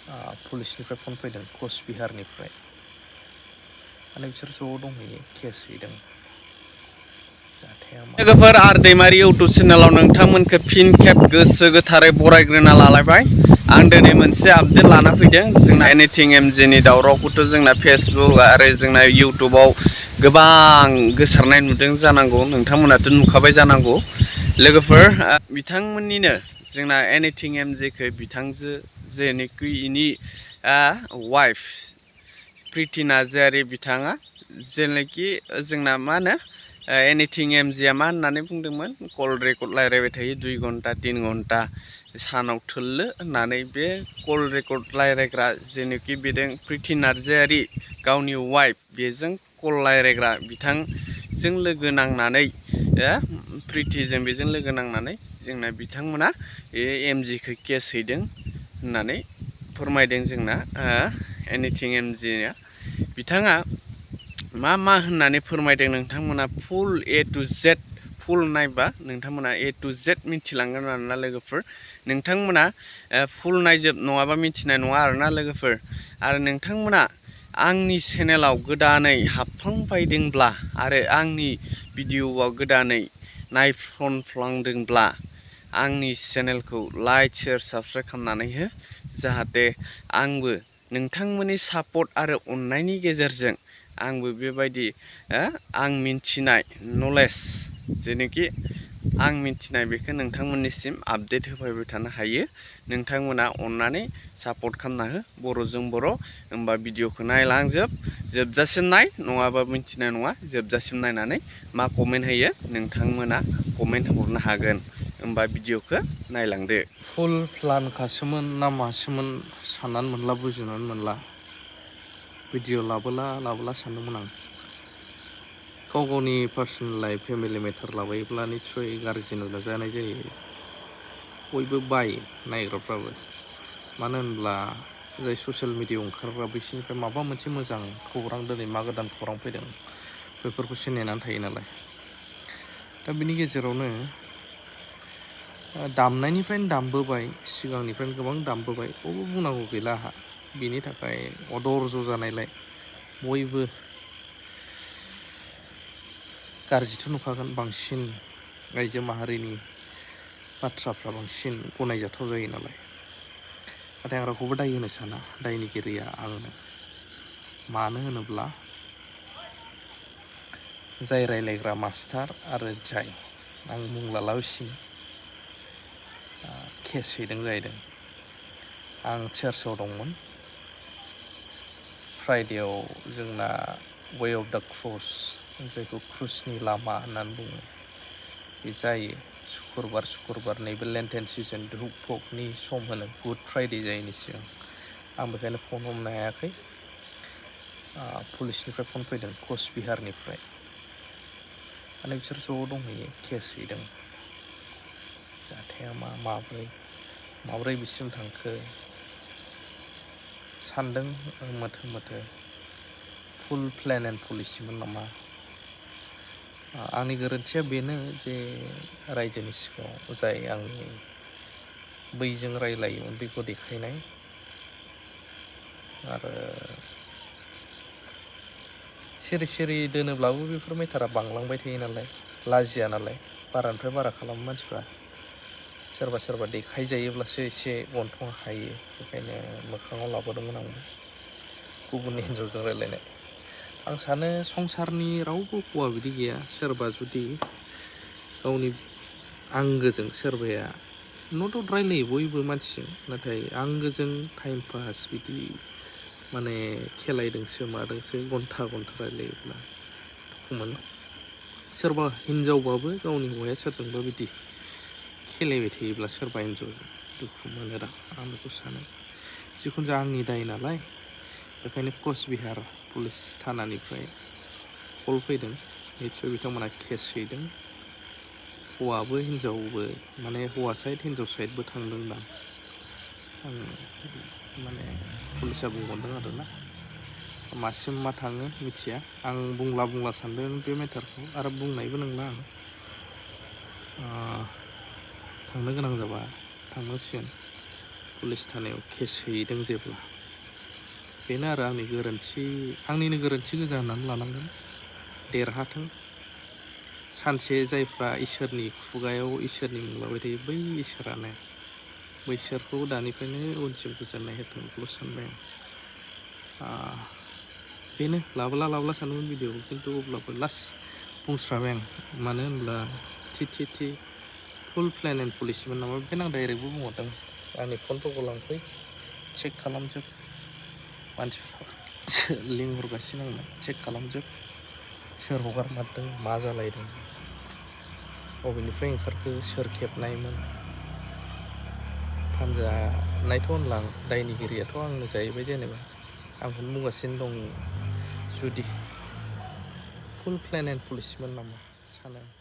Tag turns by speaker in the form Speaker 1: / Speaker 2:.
Speaker 1: पुलिसनिफ्राय phone फैदों कचबिहारनिफ्राय माने बिसोर ज' दंहैयो केस हैदों।
Speaker 2: लोगोफोर आरो दैमारि इउटुब चेनेलाव नोंथांमोनखौ फिन खेब गोसो गोथारै बरायग्रोना लालायबाय। आं दिनै मोनसे आपडेट लाना फैदों। जोंना एनिथिं एमजेनि दावरावखौथ' जोंना फेसबुक आरो जोंना इउटुबाव गोबां गोसारनाय नुदों जानांगौ, नोंथांमोनाथ' नुखाबाय जानांगौ। लोगोफोर बिथांमोननिनो जोंना एनिथिं एमजेखौ बिथांजो जेनोखि इनि वाइफ प्रिति नार्जारी बिथाङा जेनोखि जोंना मा होनो एनिथिं एमजेआ मा होननानै बुंदोंमोन, कल रेकर्ड रायज्लायबाय थायो 2 घन्टा 3 घन्टा सानाव थोल्लो होननानै। बे कल रेकर्ड रायज्लायग्रा जेनोखि बेदों प्रिति नार्जारी गावनि वाइफ, बेजों कल रायज्लायग्रा बिथांजों लोगो नांनानै प्रितिजों बेजों लोगो नांनानै जोंना बिथांमोना एमजिखौ केस हैदों होननानै फोरमायदों जोंना एनिथिं एमजेआ। बिथाङा मा होननानै फोरमायदों नोंथांमोना फुल A to Z फुल नायबा नोंथांमोना A to Z मिथिलांगोन आरोना लोगोफोर। नोंथांमोना फुल नायजोब नङाबा मिथिनाय नङा आरोना लोगोफोर। आरो नोंथांमोना आंनि चेनेलाव गोदानै हाबफांबायदोंब्ला आरो आंनि भिडिअ'आव गोदानै नायफ्लांदोंब्ला आंनि चेनेलखौ लाइक शेयार साबस्क्राइब खालामनानै हो, जाहाथे आंबो नोंथांमोननि सापर्ट आरो अननायनि गेजेरजों आंबो बेबायदि आं मिन्थिनाय नलेज जेनोखि आं मिन्थिनाय बेखौ नोंथांमोननिसिम आपडेट होफैबाय थानो हायो। नोंथांमोना अननानै सापर्ट खालामना हो बर'जों बर'। होमबा भिडिअ'खौ नायलांजोब, जोबजासिम नाय, नङाबा मिन्थिनाय नङा। जोबजासिम नायनानै मा कमेन्ट होयो नोंथांमोना कमेन्ट हरनो हागोन। होमबा भिडिअ'खौ नायलांदो।
Speaker 1: फुल प्लानखासोमोन ना मासोमोन साननानै मोनला, बुजिनानै मोनला। भिडिअ लाबोला सानदोंमोन आं। गाव गावनि पार्सनेल लाइफ फेमिलि मेटार लाबोयोब्ला निस्सय गाज्रि नुजानाय जायो। बयबो बायो नायग्राफ्राबो। मानो होनब्ला जाय ससियेल मिडियायाव ओंखारग्रा बिसोरनिफ्राय माबा मोनसे मोजां खौरां, दिनै मा गोदान खौरां फैदों बेफोरखौसो नेनानै थायो नालाय। दा बिनि गेजेरावनो दामनायनिफ्रायनो दामबोबाय, सिगांनिफ्रायनो गोबां दामबोबाय, बयबो बुंनांगौ गैला आंहा। बिनि थाखाय अदर्ज जानायलाय बयबो गाज्रिथ' नुखागोन। बांसिन आइजो माहारिनि बाथ्राफ्रा बांसिन गनायजाथाव जायो नालाय। नाथाय आं रावखौबो दाय होनो साना, दायनिगिरिया आंनो। मानो होनोब्ला जाय रायलायग्रा मास्टार आरो जाय आं मुं लालासिनो केस हैदों जाहैदों। आं चार्चआव दंमोन। फ्राइडेयाव जोंना वे अफ दा क्रस, जायखौ क्रुसनि लामा होननानै बुङो, बे जायो सुक्रुबार नैबे लेन्टेन सिजन धुप फकनि सम होनो, गुड फ्राइडे जायैनि सिगां। आं बेखायनो फन हमनो हायाखै। पुलिसनिफ्राय फन फैदों कचबिहारनिफ्राय माने बिसोर ज' दंहैयो केस हैदों। जाथाया माब्रै बिसिम थांखो सानदों मोथो फुल प्लेन एन्ड पलिसिमोन नामा। आंनि गोरोन्थिया बेनो जे रायजोनि सिगाङाव जाय आंनि बैजों रायलायोमोन बेखौ देखायनाय, आरो सिरि दोनोब्लाबो बेफोर मेटारा बांलांबाय थायो नालाय, लाजिया नालाय, बारानिफ्राय बारा खालामो मानसिफ्रा। सोरबा देखायजायोब्लासो एसे गन्थं हायो। बेखायनो मोखाङाव लाबोदोंमोन आंबो गुबुननि हिन्जावजों रायलायनाय। आं सानो संसारनि रावबो हौवा बिदि गैया। सोरबा जुदि गावनि आंगोजों, सोरबाया न' दाउट रायलायो बयबो मानसिजों, नाथाय आंगोजों टाइम पास बिदि माने खेलायदोंसो मादोंसो घन्टा रायलायोब्ला दुखु मोनो। सोरबा हिनजावबाबो गावनि हौवाया सोरजोंबा बिदि खेलायबाय थायोब्ला सोरबा हिनजावजों दुखु मोनोदां, आं बेखौ सानो। जिखुनु जाया आंनि दाय नालाय, बेखायनो कचबिहार पुलिस थानानिफ्राय कल फैदों। निस्सय बिथांमोना केस हैदों। हौवाबो हिनजावबो, माने हौवा साइड हिनजाव साइडबो थांदोंदां। आं माने पुलिसा बुंहरदों आरोना। मासिम मा थाङो मिथिया। आं बुंला सानदों बे मेटारखौ, आरो बुंनायबो नंला आं। थांनो गोनां जाबा थांनांसिगोन। पुलिस थानायाव केस हैदों जेब्ला बेनो आरो आंनिनो गोरोन्थि गोजा होननानै लानांगोन देरहाथों सानसे जायफ्रा इसोरनि खुगायाव इसोरनि मुं लाबाय थायो बै इसोरानो बैसोरखौ दानिफ्रायनो उनसिम गोजोननाय होथों बेखौल' सानबाय आं बेनो लाबोला सानदोंमोन भिडिअ'खौ खिन्थु अब्लाबो लास्ट बुंस्राबाय आं मानो होनब्ला थि फुल प्लेन एन्ड पुलिसमोन नामा बेखायनो आं डाइरेक्टबो बुंहरदों आंनि फनफोरखौ लांफै चेक खालामजोब मानसिफ्रा लिंहरगासिनो आंनो चेक खालामजोब सोर हगारमारदों मा जालायदों बबेनिफ्राय ओंखारखो सोर खेबनायमोन फानजानायथ' होनला आं दायनिगिरियाथ' आंनो जाहैबाय जेनेबा आंखौनो बुंगासिनो दं जुदि फुल प्लेन एन्ड पुलिसमोन नामा सानो